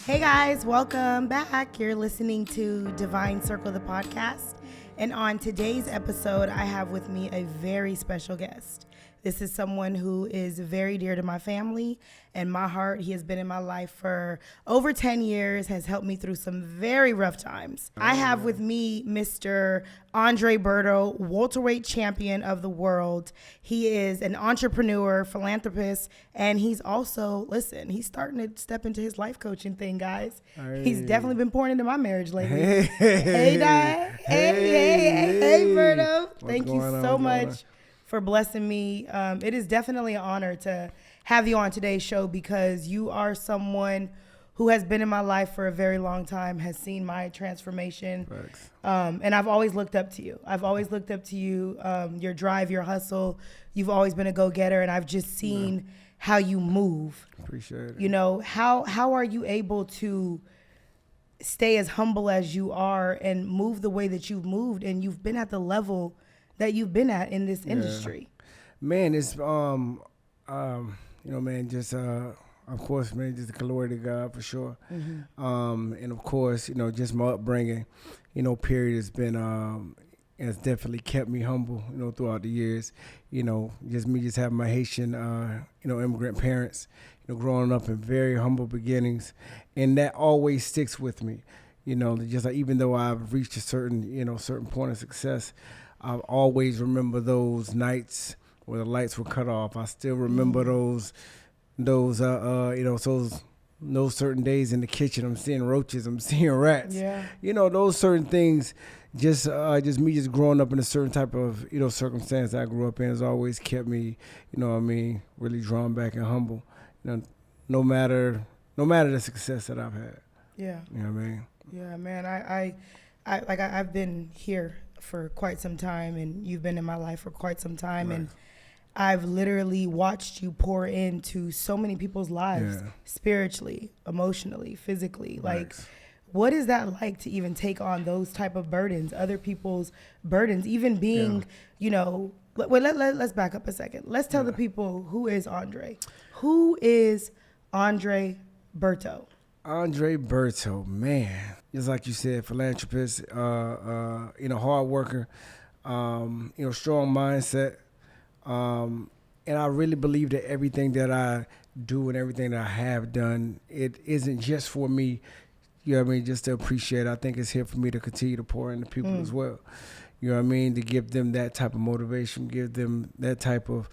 Hey guys, welcome back. You're listening to Divine Circle, the podcast. And on today's episode, I have with me a very special guest. This is someone who is very dear to my family and my heart. He has been in my life for over 10 years, has helped me through some very rough times. I have with me Mr. Andre Berto, welterweight champion of the world. He is an entrepreneur, philanthropist, and he's also, he's starting to step into his life coaching thing, guys. Hey. He's definitely been pouring into my marriage lately. Hey, Di. Hey, Berto. Thank you so much for blessing me. It is definitely an honor to have you on today's show because you are someone who has been in my life for a very long time, has seen my transformation. And I've always looked up to you. Your drive, your hustle. You've always been a go-getter, and I've just seen how you move. Appreciate it. You know, how are you able to stay as humble as you are and move the way that you've moved, and you've been at the level that you've been at in this industry? Man, it's of course, man, just the glory to God for sure. And of course, just my upbringing, period has been has definitely kept me humble, throughout the years. Just having my Haitian immigrant parents, growing up in very humble beginnings, and that always sticks with me. Just like, even though I've reached a certain point of success, I always remember those nights where the lights were cut off. I still remember those certain days in the kitchen. I'm seeing roaches. I'm seeing rats. Yeah. Those certain things. Just me growing up in a certain type of circumstance I grew up in has always kept me, really drawn back and humble. No matter the success that I've had. Yeah. You know what I mean? Yeah, man. I've been here for quite some time, and you've been in my life for quite some time, and I've literally watched you pour into so many people's lives, spiritually, emotionally, physically. Like, what is that like to even take on those type of burdens, other people's burdens, even being, let's back up a second. Let's tell the people, who is Andre? Who is Andre Berto? Andre Berto, man, just like you said, philanthropist, hard worker, strong mindset. And I really believe that everything that I do and everything that I have done, it isn't just for me, just to appreciate. I think it's here for me to continue to pour into people as well. To give them that type of motivation, give them that type of,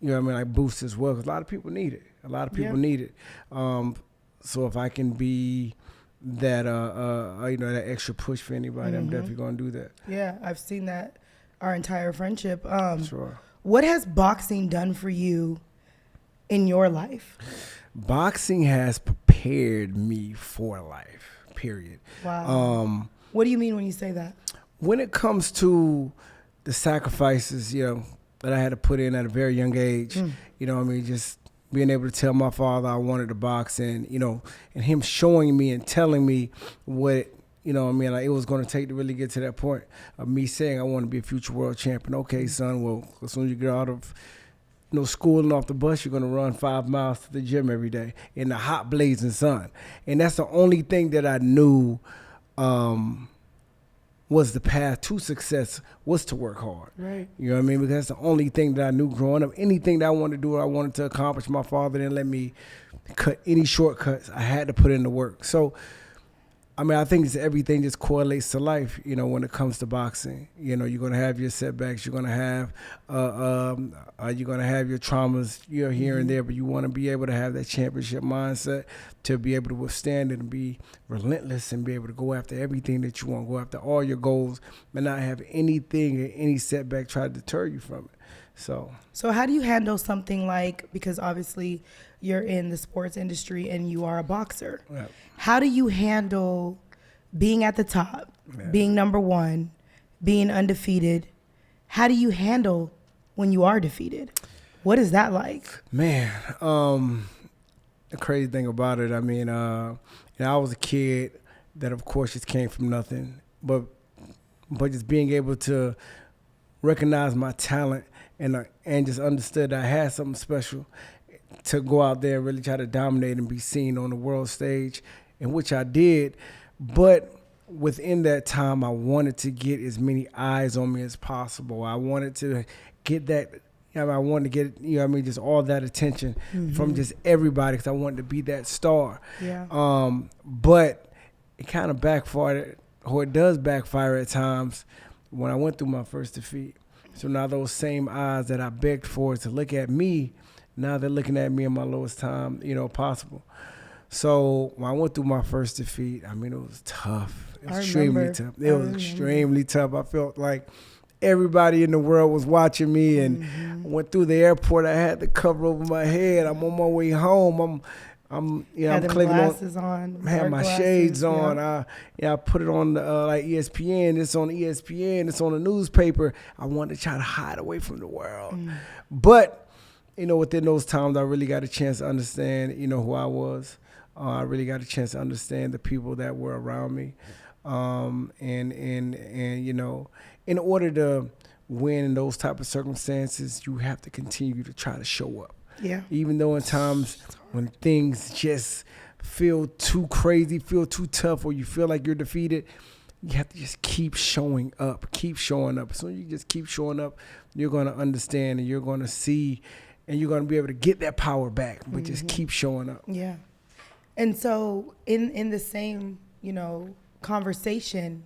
like boost as well. Because a lot of people need it. Need it. So if I can be that, that extra push for anybody, I'm definitely going to do that. Yeah, I've seen that our entire friendship. Sure. What has boxing done for you in your life? Boxing has prepared me for life, period. Wow. What do you mean when you say that? When it comes to the sacrifices, that I had to put in at a very young age, just being able to tell my father I wanted to box, and and him showing me and telling me what, like it was going to take to really get to that point of me saying I want to be a future world champion. Okay, son, well, as soon as you get out of school and off the bus, you're going to run 5 miles to the gym every day in the hot blazing sun. And that's the only thing that I knew was the path to success, was to work hard. Right. You know what I mean? Because that's the only thing that I knew growing up. Anything that I wanted to do, I wanted to accomplish. My father didn't let me cut any shortcuts. I had to put in the work. So, I think it's everything just correlates to life, when it comes to boxing. You're going to have your setbacks. You're going to have your traumas, here and there, but you want to be able to have that championship mindset to be able to withstand it and be relentless and be able to go after everything that you want, go after all your goals, and not have anything or any setback try to deter you from it. So how do you handle something like, because obviously you're in the sports industry and you are a boxer. Yeah. How do you handle being at the top, being number one, being undefeated? How do you handle when you are defeated? What is that like? Man, the crazy thing about it, I was a kid that of course just came from nothing, but just being able to recognize my talent and just understood that I had something special to go out there and really try to dominate and be seen on the world stage in which I did. But within that time, I wanted to get as many eyes on me as possible. I wanted to get that, I wanted to get, just all that attention from just everybody, because I wanted to be that star. Yeah. But it kind of backfired, or it does backfire at times when I went through my first defeat. So now those same eyes that I begged for to look at me, now they're looking at me in my lowest time, possible. So when I went through my first defeat, it was tough. Extremely tough. It was extremely tough. I felt like everybody in the world was watching me, and I went through the airport. I had the cover over my head. I'm on my way home. I'm clicking glasses on. I had my shades on. I put it on like ESPN. It's on ESPN. It's on the newspaper. I wanted to try to hide away from the world. But, within those times, I really got a chance to understand, who I was. I really got a chance to understand the people that were around me. And in order to win in those type of circumstances, you have to continue to try to show up. Yeah. Even though in times when things just feel too crazy, feel too tough, or you feel like you're defeated, you have to just keep showing up. So you just keep showing up, you're going to understand, and you're going to see, and you're going to be able to get that power back, but just keep showing up. Yeah. And so in the same, conversation,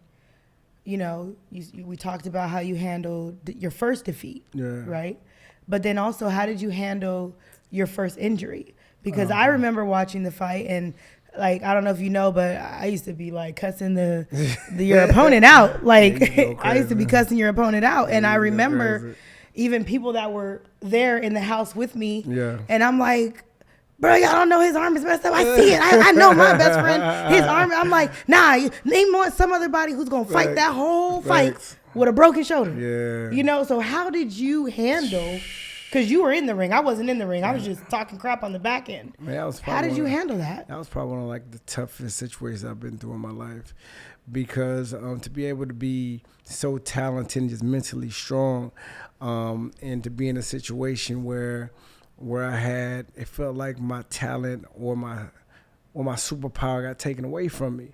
we talked about how you handled your first defeat, right? But then also, how did you handle your first injury? Because I remember watching the fight, and like, I don't know if you know, but I used to be like cussing your opponent out. Like, crazy, I used to be cussing your opponent out. And I remember even people that were there in the house with me. Yeah. And I'm like, bro, y'all don't know his arm is messed up. I see it. I know my best friend, his arm. I'm like, nah, name some other body who's going to fight that whole fight with a broken shoulder. Yeah. So how did you handle, because you were in the ring. I wasn't in the ring. I was just talking crap on the back end. Man, how did you handle that? That was probably one of like the toughest situations I've been through in my life, because to be able to be so talented and just mentally strong, and to be in a situation where it felt like my talent or my superpower got taken away from me.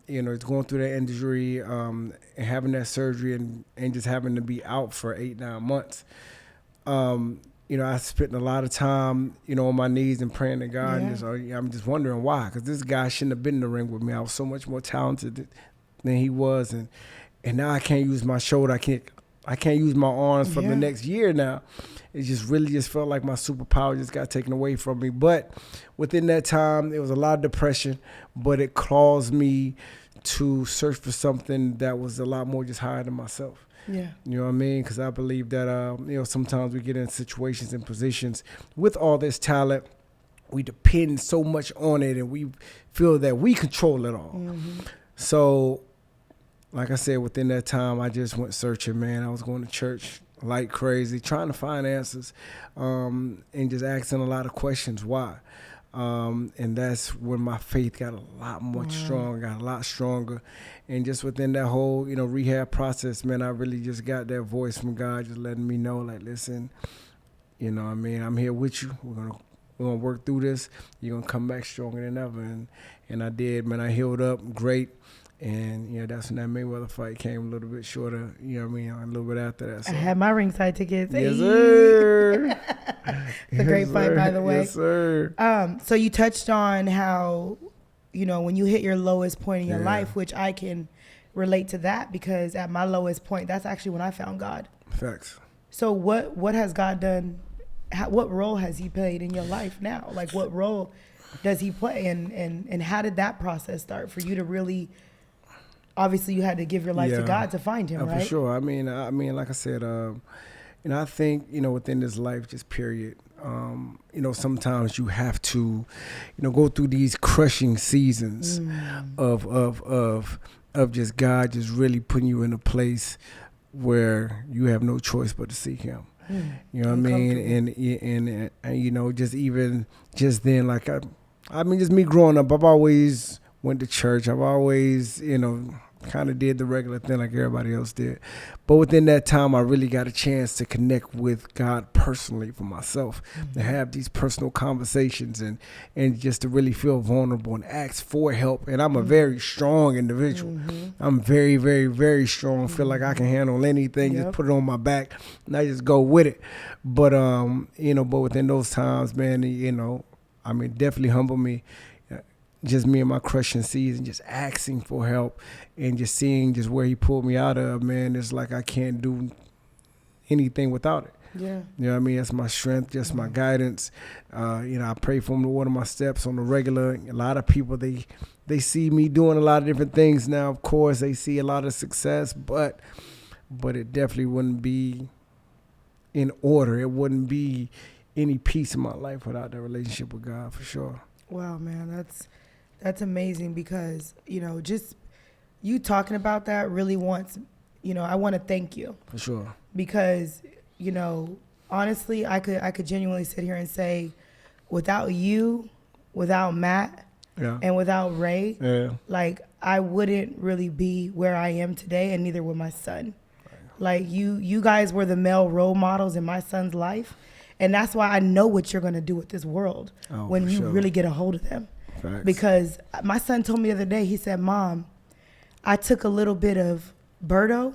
It's going through that injury, and having that surgery, and just having to be out for 8-9 months. I spent a lot of time, on my knees and praying to God. Yeah. And I'm just wondering why, because this guy shouldn't have been in the ring with me. I was so much more talented than he was, and now I can't use my shoulder. I can't use my arms for the next year now. It just really felt like my superpower just got taken away from me. But within that time, there was a lot of depression, but it caused me to search for something that was a lot more just higher than myself. Yeah. You know what I mean? Because I believe that, sometimes we get in situations and positions with all this talent, we depend so much on it, and we feel that we control it all. So, like I said, within that time, I just went searching, man. I was going to church like crazy, trying to find answers, and just asking a lot of questions, why? And that's when my faith got a lot stronger. And just within that whole, rehab process, man, I really just got that voice from God just letting me know, like, listen, I'm here with you. We're gonna work through this. You're gonna come back stronger than ever. And I did, man. I healed up great. And, that's when that Mayweather fight came a little bit shorter, a little bit after that. So. I had my ringside tickets. Yes, sir. It's a great fight, by the way. Yes, sir. So you touched on how, when you hit your lowest point in your life, which I can relate to that, because at my lowest point, that's actually when I found God. Facts. So what has God done? What role has he played in your life now? Like, what role does he play? And how did that process start for you to really... Obviously, you had to give your life to God to find him, right? For sure. I mean, like I said, I think, within this life, just period, sometimes you have to, go through these crushing seasons of just God just really putting you in a place where you have no choice but to seek him. You know what I mean? And just then, like, just me growing up, I've always went to church. I've always, kind of did the regular thing like everybody else did. But within that time, I really got a chance to connect with God personally for myself, to have these personal conversations and just to really feel vulnerable and ask for help. And I'm a very strong individual. I'm very, very, very strong. Feel like I can handle anything, just put it on my back and I just go with it. But, but within those times, man, definitely humble me. Just me in my crushing season, just asking for help and just seeing just where he pulled me out of, man. It's like I can't do anything without it. Yeah. You know what I mean? That's my strength, just my guidance. I pray for him to water my steps on the regular. A lot of people, they see me doing a lot of different things now. Of course, they see a lot of success, but it definitely wouldn't be in order. It wouldn't be any peace in my life without that relationship with God, for sure. Wow, man, that's amazing because, just you talking about that really wants, I want to thank you. For sure. Because, honestly, I could genuinely sit here and say, without you, without Matt, and without Ray, like I wouldn't really be where I am today, and neither would my son. Right. Like you guys were the male role models in my son's life, and that's why I know what you're going to do with this world when you really get a hold of them. Facts. Because my son told me the other day, he said, Mom, I took a little bit of Berto.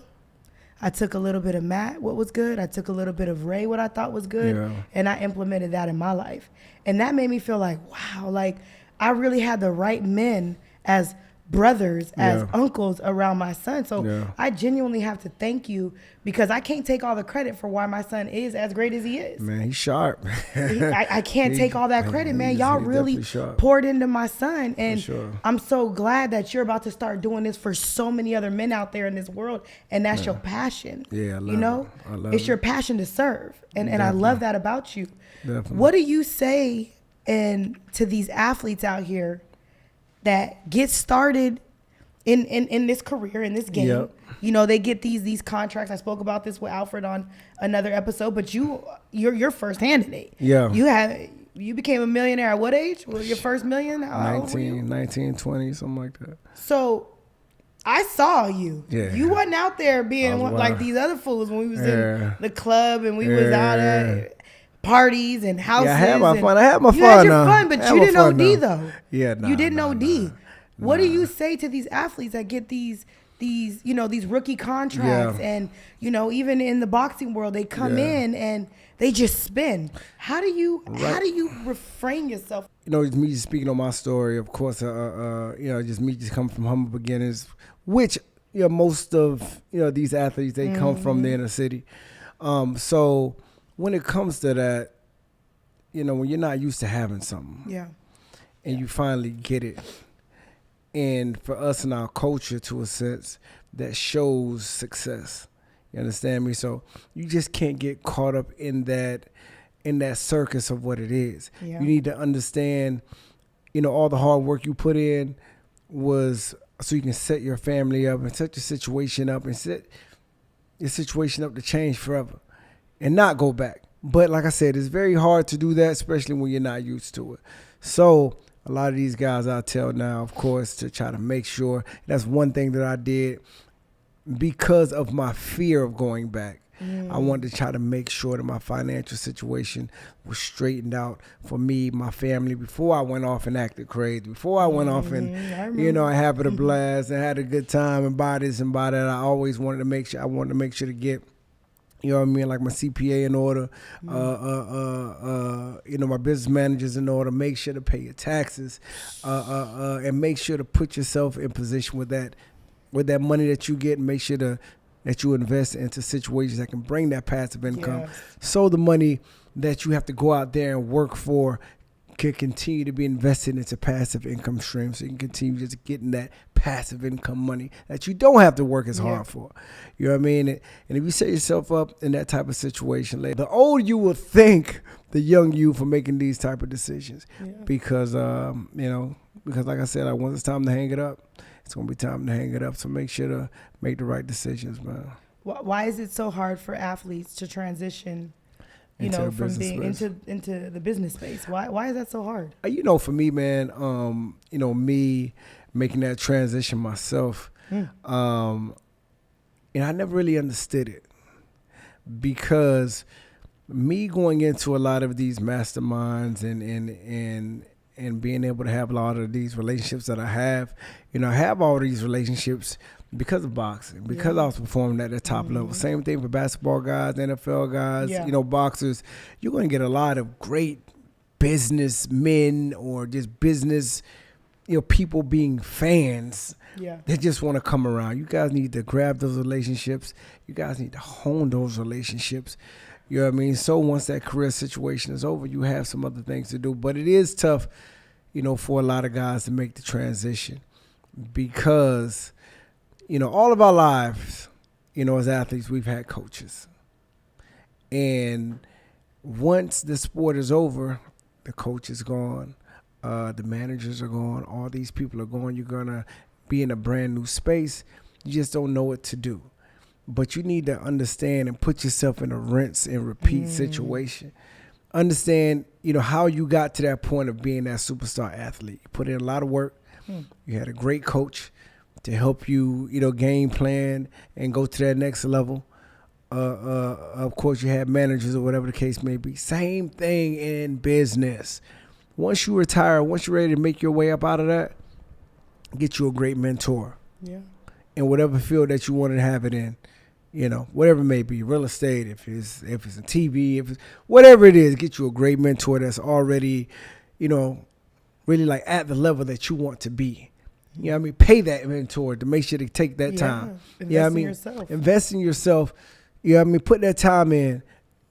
I took a little bit of Matt, what was good. I took a little bit of Ray, what I thought was good. And I implemented that in my life. And that made me feel like, wow, like I really had the right men as brothers, as uncles around my son. So I genuinely have to thank you because I can't take all the credit for why my son is as great as he is. Man, he's sharp. I can't take all that credit, man. Y'all really poured into my son. And I'm so glad that you're about to start doing this for so many other men out there in this world. And that's your passion. Yeah, I love it. I love it. It's your passion to serve. And I love that about you. Definitely. What do you say to these athletes out here that get started in this career, in this game? They get these contracts. I spoke about this with Alfred on another episode, but you're first candidate. You became a millionaire at what age? Well, your first million? How old were you? 19, 20, something like that. So I saw you. Yeah. You wasn't out there being like these other fools when we was in the club and we was out at parties and houses. Yeah, I had my fun. You had your fun, but you didn't OD though. Yeah, you didn't OD. What do you say to these athletes that get these rookie contracts and even in the boxing world they come in and they just spin? How do you refrain yourself? It's me just speaking on my story. Of course, just me just coming from humble beginnings, which most of these athletes they come from the inner city. So when it comes to that, when you're not used to having something, and you finally get it, and for us in our culture, to a sense, that shows success. You understand me? So you just can't get caught up in that circus of what it is. Yeah. You need to understand, all the hard work you put in was so you can set your family up and set your situation up and set your situation up to change forever and not go back. But like I said, it's very hard to do that, especially when you're not used to it. So a lot of these guys I tell now, of course, to try to make sure. That's one thing that I did because of my fear of going back. I wanted to try to make sure that my financial situation was straightened out for me, my family, before I went off and acted crazy, before I went off and, I had a blast and had a good time and buy this and buy that. I always wanted to make sure to get, like my CPA in order, my business managers in order, make sure to pay your taxes, and make sure to put yourself in position with that money that you get, and make sure that you invest into situations that can bring that passive income. Yes. So the money that you have to go out there and work for can continue to be invested into passive income streams, so you can continue just getting that passive income money that you don't have to work as hard for. You know what I mean? And if you set yourself up in that type of situation, the older you will think the young you for making these type of decisions. Yeah. Because like I said, once it's time to hang it up, it's going to be time to hang it up. So make sure to make the right decisions, man. Why is it so hard for athletes to transition from being into the business space? Why is that so hard? For me, man, me making that transition myself, And I never really understood it because me going into a lot of these masterminds and being able to have a lot of these relationships that I have, I have all these relationships because of boxing, because I was performing at the top level. Same thing for basketball guys, NFL guys, boxers. You're going to get a lot of great businessmen or just business, people being fans that just want to come around. You guys need to grab those relationships. You guys need to hone those relationships. You know what I mean? So once that career situation is over, you have some other things to do. But it is tough, for a lot of guys to make the transition because, all of our lives, as athletes, we've had coaches. And once the sport is over, the coach is gone, the managers are gone, all these people are gone. You're going to be in a brand new space. You just don't know what to do. But you need to understand and put yourself in a rinse and repeat situation. Understand, how you got to that point of being that superstar athlete. You put in a lot of work. You had a great coach to help you, game plan and go to that next level. Of course, you had managers or whatever the case may be. Same thing in business. Once you retire, once you're ready to make your way up out of that, get you a great mentor. Yeah. In whatever field that you want to have it in. Whatever it may be, real estate, if it's in TV, if it's whatever it is, get you a great mentor that's already, really like at the level that you want to be. You know what I mean? Pay that mentor to make sure to take that time. Invest in yourself. Invest in yourself. You know what I mean? Put that time in.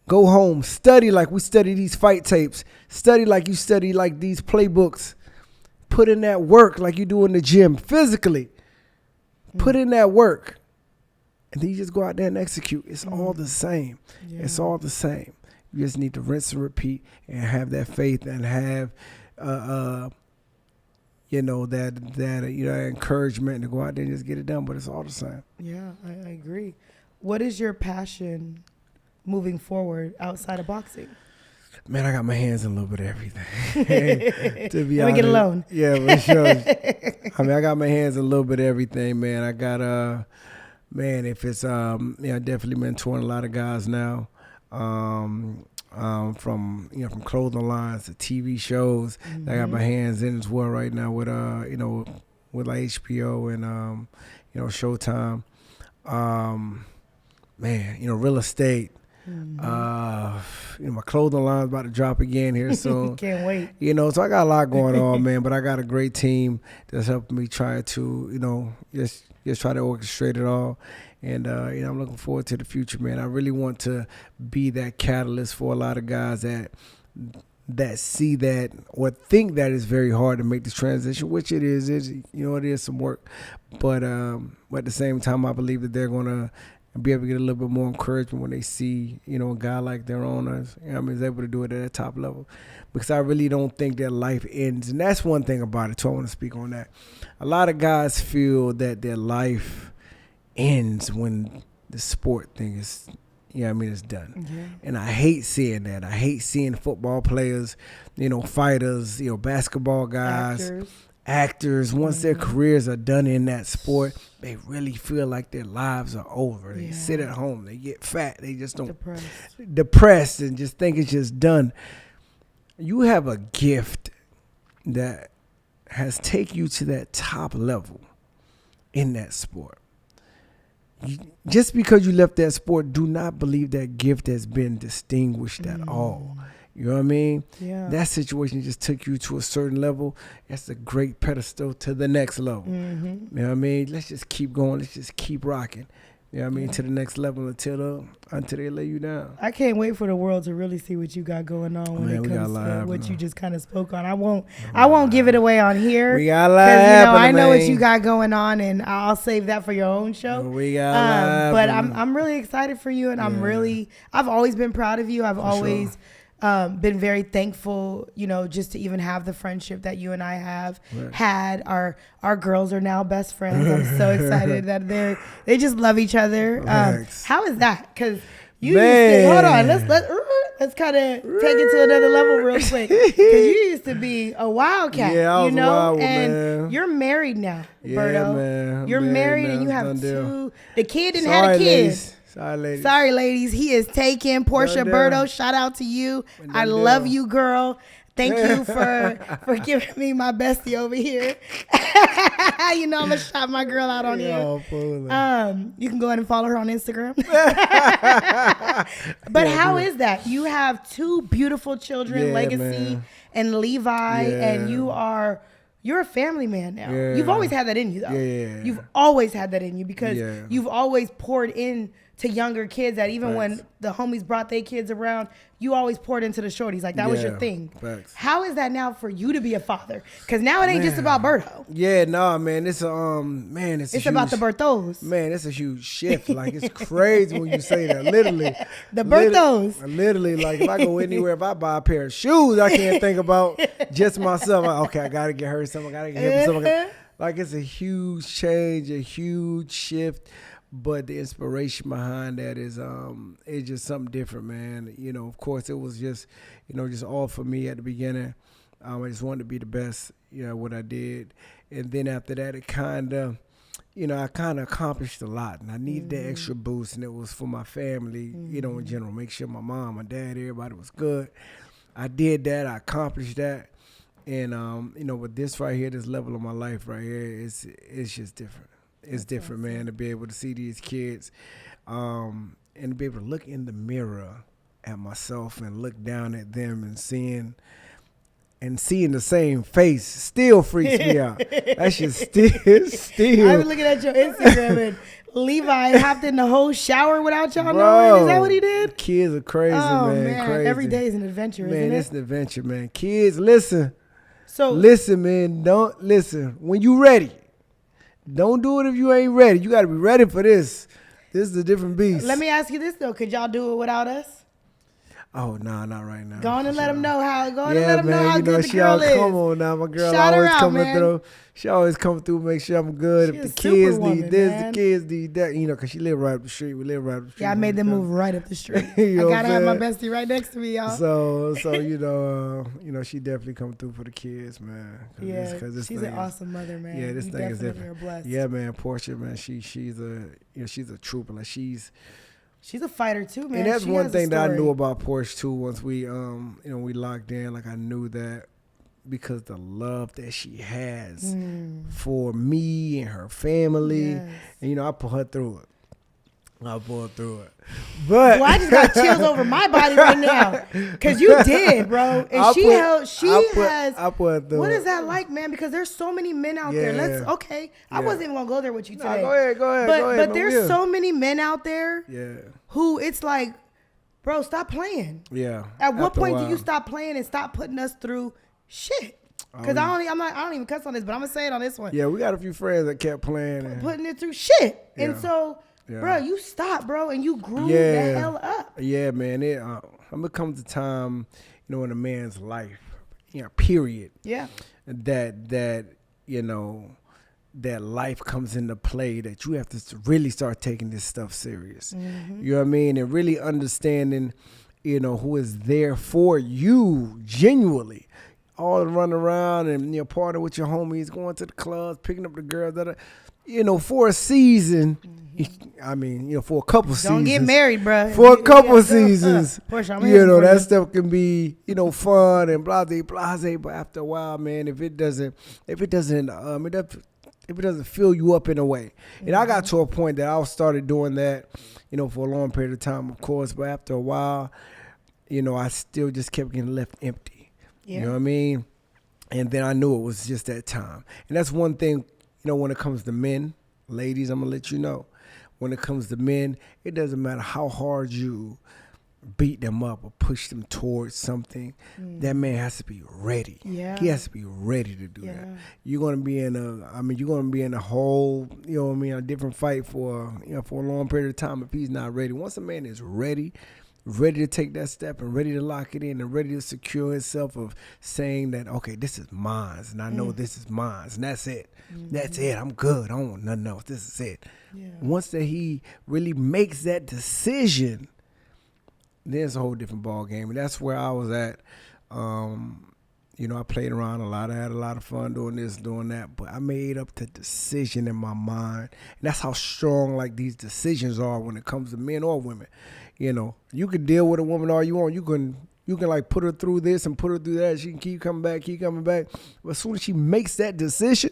Go home. Study like we study these fight tapes. Study like you study like these playbooks. Put in that work like you do in the gym physically. Put in that work. And then you just go out there and execute. It's all the same. Yeah. It's all the same. You just need to rinse and repeat and have that faith and have, that encouragement to go out there and just get it done. But it's all the same. Yeah, I agree. What is your passion moving forward outside of boxing? Man, I got my hands in a little bit of everything. To be honest. Let me get a loan. Yeah, for sure. I got my hands in a little bit of everything, man. I got if it's definitely mentoring a lot of guys now, from clothing lines to TV shows. I got my hands in as well right now with with like HBO and Showtime. Real estate. My clothing line's about to drop again here soon. Can't wait. So I got a lot going on, man. But I got a great team that's helping me try to, just try to orchestrate it all. And, I'm looking forward to the future, man. I really want to be that catalyst for a lot of guys that see that or think that it's very hard to make this transition, which it is. It is some work. But at the same time, I believe that they're going to be able to get a little bit more encouragement when they see, a guy like their owners, is able to do it at a top level. Because I really don't think that life ends. And that's one thing about it, too. I want to speak on that. A lot of guys feel that their life ends when the sport thing is, it's done. Yeah. And I hate seeing that. I hate seeing football players, fighters, basketball guys, actors, once their careers are done in that sport, they really feel like their lives are over. They sit at home, they get fat, they just don't depressed and just think it's just done. You have a gift that has taken you to that top level in that sport. Just because you left that sport, do not believe that gift has been distinguished at all. You know what I mean? Yeah. That situation just took you to a certain level. That's a great pedestal to the next level. You know what I mean? Let's just keep going. Let's just keep rocking. You know what I mean? To the next level until they lay you down. I can't wait for the world to really see what you got going on when it comes to what you just kind of spoke on. I won't give it away on here. We got a lot happening, I know what you got going on, and I'll save that for your own show. We got a lot but I'm really excited for you, and I've always been proud of you. I've always been very thankful, just to even have the friendship that you and I have had. Our girls are now best friends. I'm so excited that they just love each other. How is that? Because you used to, hold on, let's kind of take it to another level real quick. Because you used to be a wildcat, Yeah, I was you know? a wild one, and man. you're married now, Yeah, Berto. man. You're married now. and you have Done deal. two. The kid didn't Sorry, have a kid. ladies. Sorry, ladies. Sorry, ladies. He is taken. Portia Done Berto, deal. shout out to you. Done I love deal. you, girl. Thank you for giving me my bestie over here. You know I'm gonna shout my girl out on here. You can go ahead and follow her on Instagram. But how is that? You have two beautiful children, Legacy man. and Levi, and you're a family man now. Yeah. You've always had that in you, though. Yeah. You've always had that in you because Yeah. you've always poured in to younger kids that even when Facts. the homies brought their kids around, you always poured into the shorties. Like that was your Yeah. thing. Facts. How is that now for you to be a father? Because now it ain't just about Berto. Yeah, nah, man. It's man, it's About the Bertos. Man, it's a huge shift. Like it's crazy when you say that. Literally, The Bertos. Literally, like if I go anywhere, if I buy a pair of shoes, I can't think about just myself. Okay, I gotta get her something. I gotta get him something. Like it's a huge change, a huge shift. But the inspiration behind that is it's just something different, man. You know, of course, it was just, just all for me at the beginning. I just wanted to be the best, what I did. And then after that, it kind of, I kind of accomplished a lot. And I needed that extra boost, and it was for my family, in general. Make sure my mom, my dad, everybody was good. I did that. I accomplished that. And, with this right here, this level of my life right here, it's just different. It's different, man, to be able to see these kids and to be able to look in the mirror at myself and look down at them and seeing the same face still freaks me out. That shit still. I was looking at your Instagram and Levi hopped in the whole shower without y'all knowing. Is that what he did? Kids are crazy, man. Crazy. Every day is an adventure, man, isn't it? it's an adventure, man. Kids, listen. So listen, man. Don't listen when you ready. Don't do it if you ain't ready. You got to be ready for this. This is a different beast. Let me ask you this, though. Could y'all do it without us? Oh, no, not right now. Go on and let them know how. Go on and and let them know how good the girl is. Come on now. My girl Shout her always out, coming man. through. She always come through, make sure I'm good. She if a the kids superwoman, need this, man. the kids need that. Because she live right up the street. We live right up the street. Yeah, I made them move right up the street. You know I got to have my what I'm bestie right next to me, y'all. So she definitely come through for the kids, man. Yeah, she's an awesome mother, man. Yeah, this you thing is definitely different. are blessed. Yeah, man, Portia, man, she's a trooper. Like she's a fighter too, man. And that's she one has a thing that I story. knew about Porsche too. Once we we locked in, like I knew that because the love that she has for me and her family, Yes. and I put her through it. But Well, I just got chills over my body right now because you did, bro. And I put her through What is it. that like, man? Because there's so many men out there. I wasn't even gonna go there with you today. Go ahead. But there's so many men out there Yeah. who it's like, bro, stop playing. Yeah. At what After a point do while. you stop playing and stop putting us through shit? Because I don't even cuss on this, but I'm gonna say it on this one. Yeah, we got a few friends that kept playing. And, Putting it through shit. And Yeah. so, Yeah. bro, you stopped, bro, and you grew the hell up. Yeah, man. It comes a time, in a man's life, period. Yeah. That life comes into play, that you have to really start taking this stuff serious. Mm-hmm. You know what I mean? And really understanding, who is there for you genuinely. All running around and partying with your homies, going to the clubs, picking up the girls that are, for a season. I mean, for a couple seasons. Don't get married, bro. For a couple seasons, Push, I'm here for that you. stuff can be, fun and blase. But after a while, man, if it doesn't fill you up in a way, and I got to a point that I started doing that, for a long period of time, of course. But after a while, I still just kept getting left empty. Yeah. You know what I mean? And then I knew it was just that time. And that's one thing, when it comes to men, ladies, I'm going to let you know. When it comes to men, it doesn't matter how hard you beat them up or push them towards something. That man has to be ready. Yeah. He has to be ready to do that. You're going to be in a whole, a different fight for a long period of time if he's not ready. Once a man is ready to take that step and ready to lock it in and ready to secure himself of saying that, okay, this is mine and I know this is mine and that's it. That's it. I'm good. I don't want nothing else. This is it. Yeah. Once that he really makes that decision, then it's a whole different ball game. And that's where I was at. I played around a lot. I had a lot of fun doing this, doing that. But I made up the decision in my mind. And that's how strong, like, these decisions are when it comes to men or women. You can deal with a woman all you want. You can like put her through this and put her through that. She can keep coming back. But as soon as she makes that decision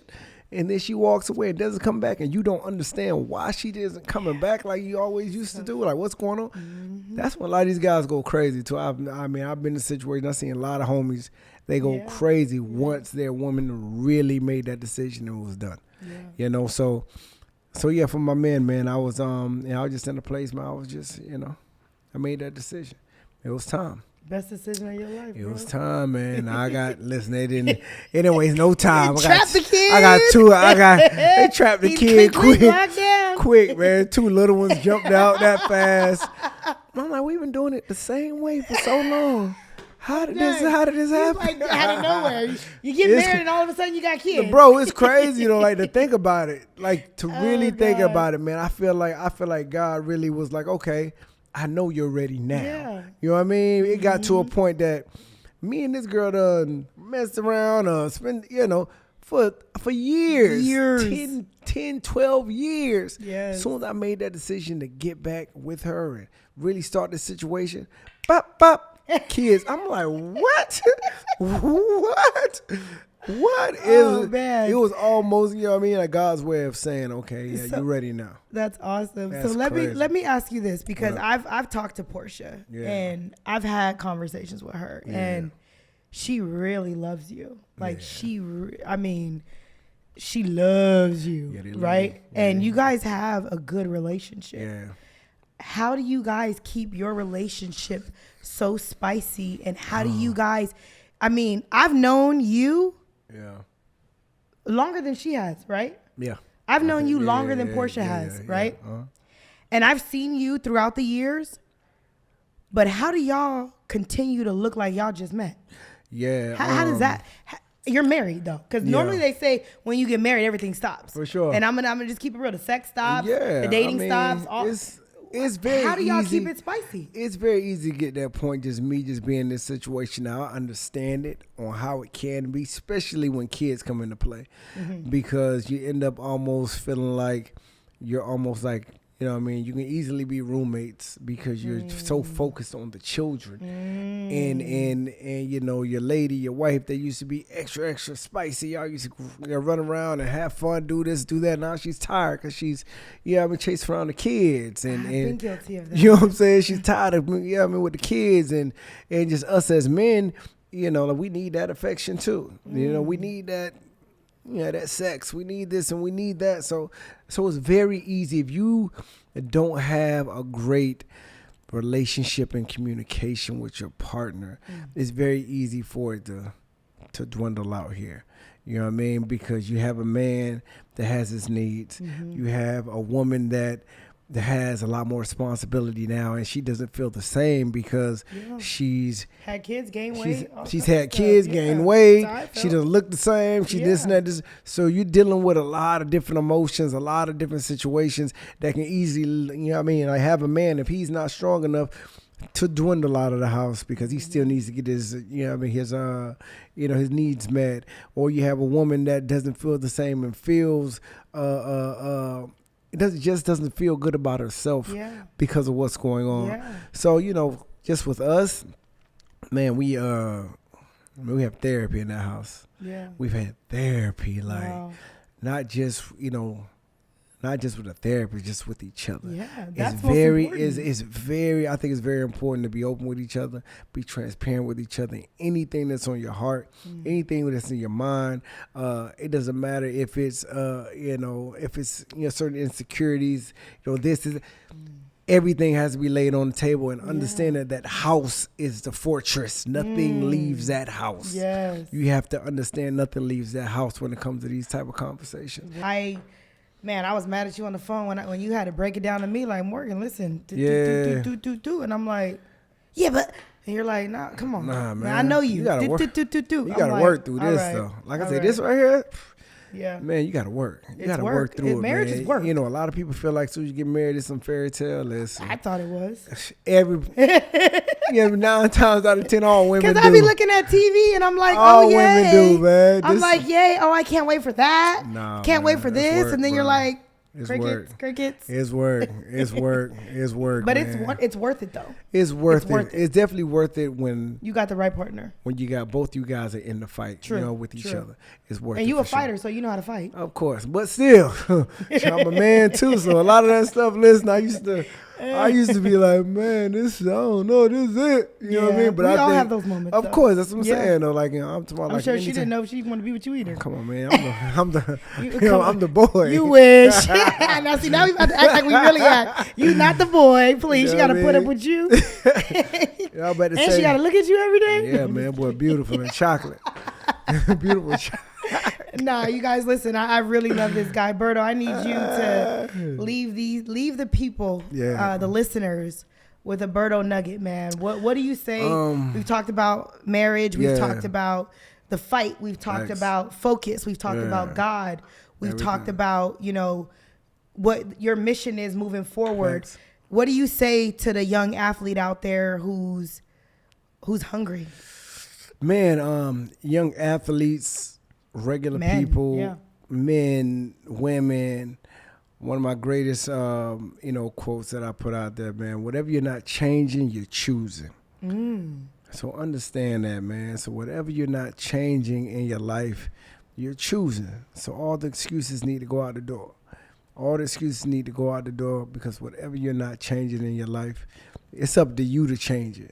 and then she walks away and doesn't come back and you don't understand why she isn't coming back like you always used to do, like what's going on? Mm-hmm. That's when a lot of these guys go crazy too. I've been in a situation, I've seen a lot of homies, they go crazy once their woman really made that decision and it was done. Yeah. So yeah, for my man, I was I was just in a place, man, I was just, I made that decision. It was time. Best decision of your life, It was time, man. They didn't. Anyways, no time. They trapped the kid. They trapped the kid quick, man. 2 little ones jumped out that fast. I'm like, we've been doing it the same way for so long. How did this happen? Like, out of nowhere. You get married and all of a sudden you got kids. Bro, it's crazy, like to think about it. Like to really think about it, man. I feel like God really was like, okay, I know you're ready now. Yeah. You know what I mean? It got to a point that me and this girl done messed around, spent, for years. 10, 12 years. Yes. As soon as I made that decision to get back with her and really start the situation, kids. I'm like, what? What is man. It was almost, like God's way of saying, okay, yeah, you're ready now. That's awesome. That's so let crazy. me ask you this, because I've talked to Portia and I've had conversations with her and she really loves you. Like she loves you, right? And you guys have a good relationship. Yeah. How do you guys keep your relationship so spicy, and how do you guys, I've known you longer than she has, right? Yeah. I've known you longer than Portia has, right? Uh-huh. And I've seen you throughout the years, but how do y'all continue to look like y'all just met? Yeah. How does that, you're married though, because normally they say when you get married, everything stops. For sure. And I'm gonna just keep it real. The sex stops, the dating stops. It's very easy. How do y'all keep it spicy? It's very easy to get that point. Just being in this situation now. I understand it on how it can be, especially when kids come into play, because you end up almost feeling like you're almost like, you can easily be roommates because you're so focused on the children, and your lady, your wife, they used to be extra spicy. Y'all used to run around and have fun, do this, do that. Now she's tired because she's chasing around the kids, and I've been guilty of that. You know what I'm saying? She's tired of with the kids, and just us as men, like we need that affection too. We need that. That sex. We need this and we need that. So it's very easy if you don't have a great relationship and communication with your partner. It's very easy for it to dwindle out here. You know what I mean? Because you have a man that has his needs. You have a woman that has a lot more responsibility now, and she doesn't feel the same because she's had kids gain weight. She's had kids gain weight. She doesn't look the same. She this and that. So you're dealing with a lot of different emotions, a lot of different situations that can easily, like have a man, if he's not strong enough to dwindle out of the house because he still needs to get his, his needs met, or you have a woman that doesn't feel the same and feels, doesn't feel good about herself because of what's going on. Yeah. So, just with us, man, we have therapy in that house. Yeah. We've had therapy, not just with a therapist, just with each other. Yeah, that's important. It's very, I think it's very important to be open with each other, be transparent with each other. Anything that's on your heart, anything that's in your mind, it doesn't matter if it's, certain insecurities, this is, everything has to be laid on the table, and understand that house is the fortress. Nothing leaves that house. Yes. You have to understand nothing leaves that house when it comes to these type of conversations. I was mad at you on the phone when you had to break it down to me, like, Morgan, listen, and I'm like, but, and you're like, nah, come on, man, I know you. You gotta work through this though. Like I said, this right here, Yeah. Man, you got to work. You It's got to work. work through it, Marriage man. is work. You know, a lot of people feel like as soon as you get married, it's some fairy tale. Listen, I thought it was. every 9 times out of 10, all women do. Because I be looking at TV and I'm like, All oh, yay. women do, man. I'm like, yay. Oh, I can't wait for that. Nah, can't wait man, for it's this. work, and then you're bro. like, It's crickets, work. crickets. It's work. It's work. It's work. But man. it's worth it, though. It's worth it's worth it. It's definitely worth it when You got the right partner. you got both you guys are in the fight, True, you know, with each true. other. It's worth it. And you a for sure. fighter, so you know how to fight. Of course, but still, I'm a man too. So a lot of that stuff. Listen, I used to be like, man, this I don't know, this is it. You know what I mean? But we I all think, have those moments. of though. course, that's what I'm Yeah. saying. Though, like, you know, I'm talking about, I'm like, sure she anytime- didn't know if she wanted to be with you either. Come on, man. I'm the Come I'm the boy. You wish. Now see, now we about to act like we really act. You not the boy, please. You She know got to what I put up mean? with you. Y'all better And say, she got to look at you every day. yeah, man, boy, beautiful and chocolate, beautiful. Nah, you guys, listen. I really love this guy, Berto. I need you to leave the people, the listeners, with a Berto nugget, man. What do you say? We've talked about marriage. We've talked about the fight. We've talked about focus. We've talked about God. We've talked about, you know, what your mission is moving forward. Thanks. What do you say to the young athlete out there who's hungry? Man, young athletes, regular people, men, women. One of my greatest, quotes that I put out there, man. Whatever you're not changing, you're choosing. So understand that, man. So whatever you're not changing in your life, you're choosing. So all the excuses need to go out the door. All the excuses need to go out the door because whatever you're not changing in your life, it's up to you to change it.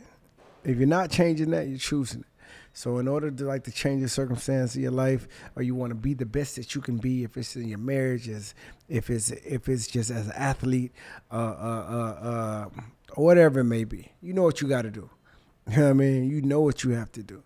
If you're not changing that, you're choosing it. So in order to change the circumstance of your life, or you want to be the best that you can be, if it's in your marriage, if it's just as an athlete, or whatever it may be, you know what you got to do. You know what I mean? You know what you have to do.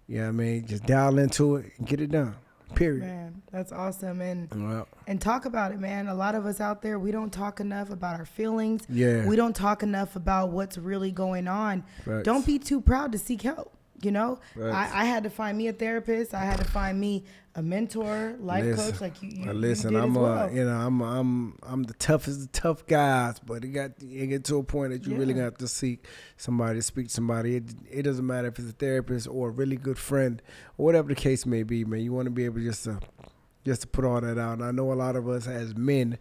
You know what I mean? Just dial into it and get it done. Period. Man, that's awesome. And talk about it, man. A lot of us out there, we don't talk enough about our feelings. Yeah. We don't talk enough about what's really going on. Facts. Don't be too proud to seek help. You know, Facts. I had to find me a therapist. I had to find me a mentor, life coach, like you Listen, did I'm as well. I'm the toughest of tough guys, but it get to a point that you really got to seek somebody to speak to somebody. It doesn't matter if it's a therapist or a really good friend or whatever the case may be, man. You want to be able just to put all that out. And I know a lot of us as men,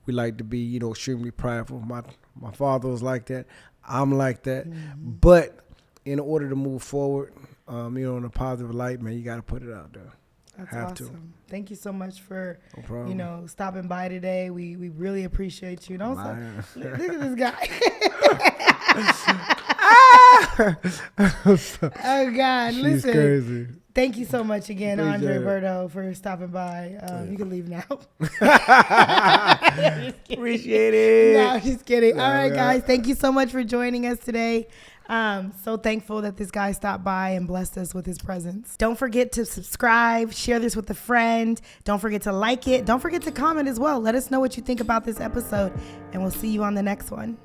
we like to be, extremely prideful. My father was like that. I'm like that. Mm-hmm. But in order to move forward, in a positive light, man, you got to put it out there. That's Have awesome. Thank you so much for, No problem. stopping by today. We really appreciate you. Don't look at this guy. Oh God! She's Listen, crazy. thank you so much again, Appreciate Andre it. Berto, for stopping by. You can leave now. Appreciate it. No, I'm just kidding. No, All right, yeah. guys. Thank you so much for joining us today. So thankful that this guy stopped by and blessed us with his presence. Don't forget to subscribe, share this with a friend. Don't forget to like it. Don't forget to comment as well. Let us know what you think about this episode, and we'll see you on the next one.